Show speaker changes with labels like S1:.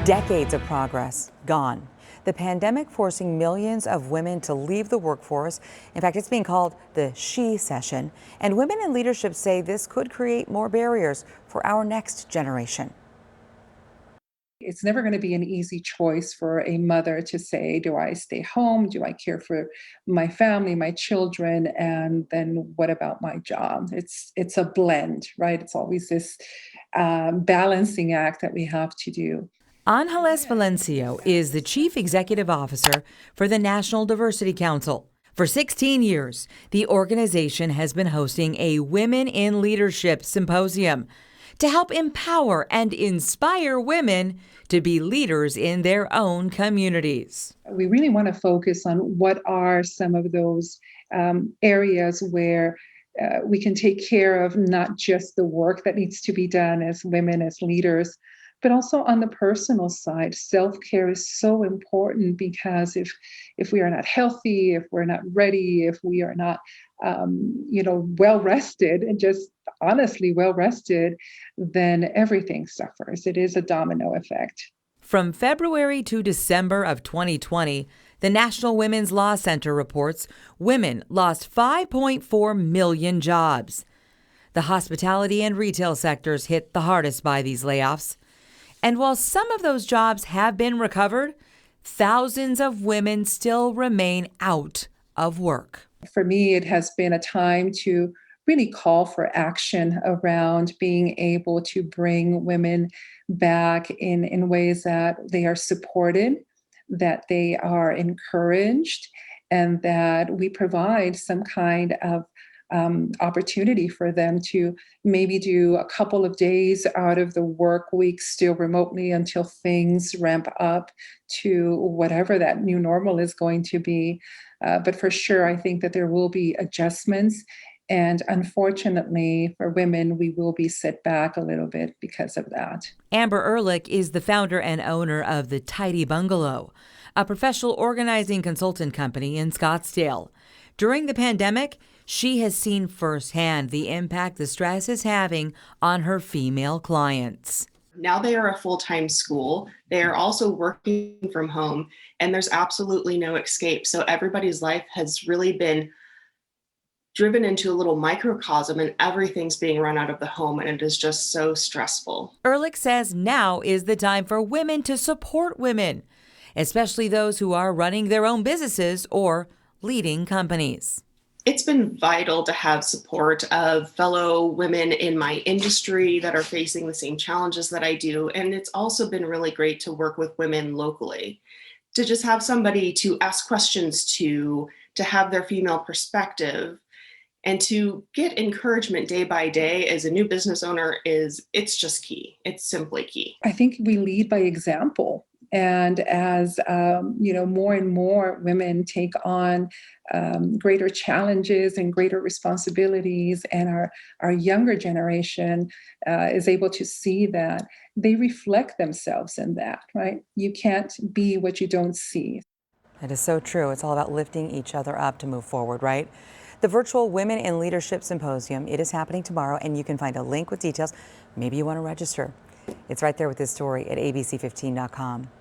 S1: Decades of progress gone. The pandemic forcing millions of women to leave the workforce. In fact, it's being called the she session. And women in leadership say this could create more barriers for our next generation.
S2: It's never going to be an easy choice for a mother to say, do I stay home? Do I care for my family, my children? And then what about my job? It's a blend, right? It's always this balancing act that we have to do.
S1: Angeles Valencio is the Chief Executive Officer for the National Diversity Council. For 16 years, the organization has been hosting a Women in Leadership Symposium to help empower and inspire women to be leaders in their own communities.
S2: We really want to focus on what are some of those areas where we can take care of not just the work that needs to be done as women, as leaders, but also on the personal side. Self-care is so important because if we are not healthy, if we're not ready, if we are not well rested, and just honestly well rested, then everything suffers. It is a domino effect.
S1: From February to December of 2020, the National Women's Law Center reports women lost 5.4 million jobs. The hospitality and retail sectors hit the hardest by these layoffs. And while some of those jobs have been recovered, thousands of women still remain out of work.
S2: For me, it has been a time to really call for action around being able to bring women back in ways that they are supported, that they are encouraged, and that we provide some kind of opportunity for them to maybe do a couple of days out of the work week still remotely until things ramp up to whatever that new normal is going to be. But for sure, I think that there will be adjustments. And unfortunately for women, we will be set back a little bit because of that.
S1: Amber Ehrlich is the founder and owner of the Tidy Bungalow, a professional organizing consultant company in Scottsdale. During the pandemic, she has seen firsthand the impact the stress is having on her female clients.
S3: Now they are a full-time school. They are also working from home, and there's absolutely no escape. So everybody's life has really been driven into a little microcosm, and everything's being run out of the home, and it is just so stressful.
S1: Ehrlich says now is the time for women to support women, especially those who are running their own businesses or leading companies.
S3: It's been vital to have support of fellow women in my industry that are facing the same challenges that I do. And it's also been really great to work with women locally, to just have somebody to ask questions to have their female perspective, and to get encouragement day by day as a new business owner it's just key. It's simply key.
S2: I think we lead by example. And as more and more women take on greater challenges and greater responsibilities, and our younger generation is able to see that, they reflect themselves in that, right? You can't be what you don't see.
S1: It is so true. It's all about lifting each other up to move forward, right? The virtual Women in Leadership Symposium, it is happening tomorrow, and you can find a link with details. Maybe you want to register. It's right there with this story at abc15.com.